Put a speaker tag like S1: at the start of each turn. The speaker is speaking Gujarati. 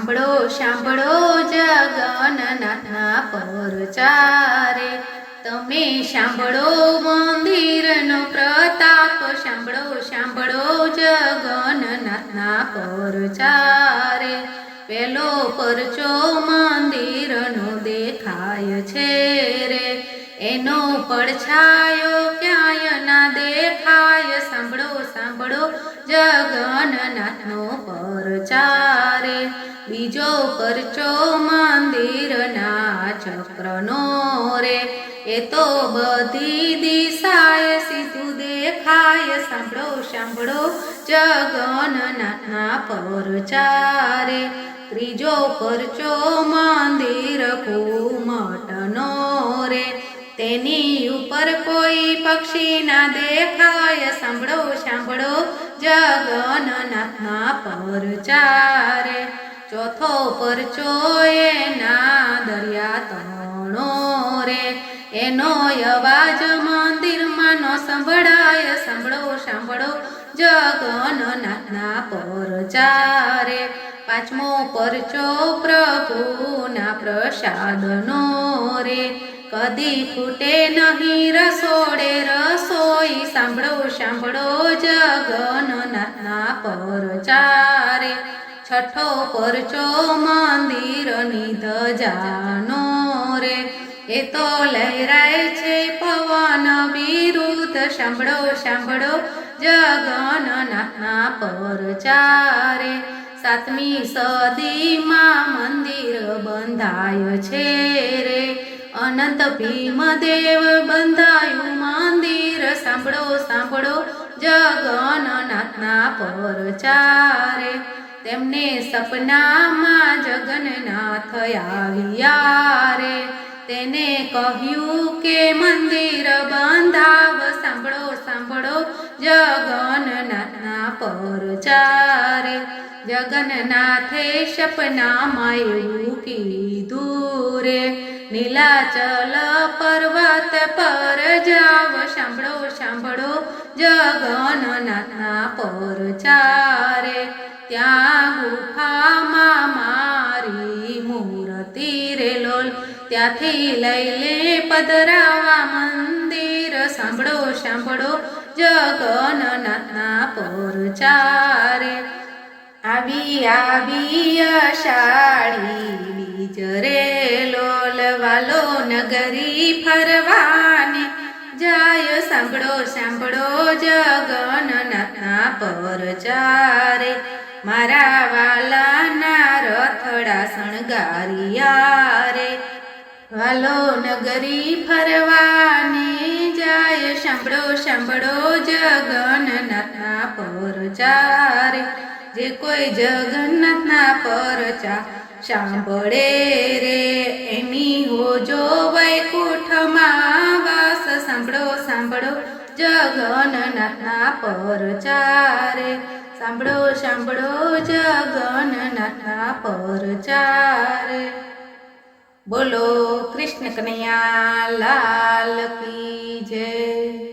S1: સાંભળો સાંભળો જગન્નાથના પરચારે, તમે સાંભળો મંદિરનો પ્રતાપ, સાંભળો સાંભળો જગન્નાથના પરચારે. પેલો પરચો મંદિરનો દેખાય છે રે, એનો પડછાયો ક્યાંય ના દેખાય. સાંભળો સાંભળો જગન્નાથનો પરચારે. બીજો પરચો મંદિરના ચક્રનો રે, એ તો બધી દિશાએ સીધું દેખાય. સાંભળો સાંભળો જગન્નાથના પરચારે. ત્રીજો પરચો મંદિર ઘુમટનો રે, તેની ઉપર કોઈ પક્ષી ના દેખાય. સાંભળો સાંભળો જગન્નાથના પરચારે. ચોથો પરચો એના દરિયા તણો રે, એનો અવાજ મંદિરમાં ન સંભળાય. સાંભળો સાંભળો જગન્નાથના પરચારે. પાંચમો પરચો પ્રભુના પ્રસાદનો રે, કદી ફૂટે નહીં રસોડે રસોઈ. સાંભળો સાંભળો જગન્નાથના પરચારે. છઠ્ઠો પરચો મંદિરની ધજાનો રે, એ તો લહેરાય છે પવન વિરુદ્ધ. સાંભળો સાંભળો જગન્નાથના પરચારે. સાતમી સદીમાં મંદિર બંધાય છે રે, અનંત ભીમદેવ બંધાયું મંદિર. સાંભળો સાંભળો જગન્નાથના પરચારે. તેમને સપનામાં જગન્નાથ આવ્યા રે, તેને કહ્યું કે મંદિર બંધાવ. સાંભળો સાંભળો જગન્નાથના પરચારે. જગન્નાથે સપનામાં એવું કીધું રે, નીલાચલ પર્વત પર જાવ. સાંભળો સાંભળો જગન્નાથના પરચારે. ત્યાં ગુફામાં મારી મૂર્તિ રે લોલ, ત્યાંથી લઈ લે પધરાવા મંદિર. સાંભળો સાંભળો જગન્નાથના પરચારે. આવી આવી અષાઢી બીજ રે લોલ, વાલો નગરી ફરવાને જાય. સાંભળો સાંભળો જગન્નાથના પરચારે. મારા વાલાના રથડા શણગારિયા રે, વાલો નગરી ફરવાને જાય. સાંભળો સાંભળો જગન્નાથના પરચારે. જે કોઈ જગન્નાથના પરચા સાંભળે રે, એની હોજો વૈકુંઠમાં વાસ. સાંભળો સાંભળો જગન્નાથના પરચારે. સાંભળો સાંભળો જગન્નાથના પરચારે. બોલો કૃષ્ણ કનૈયા લાલ કી જય.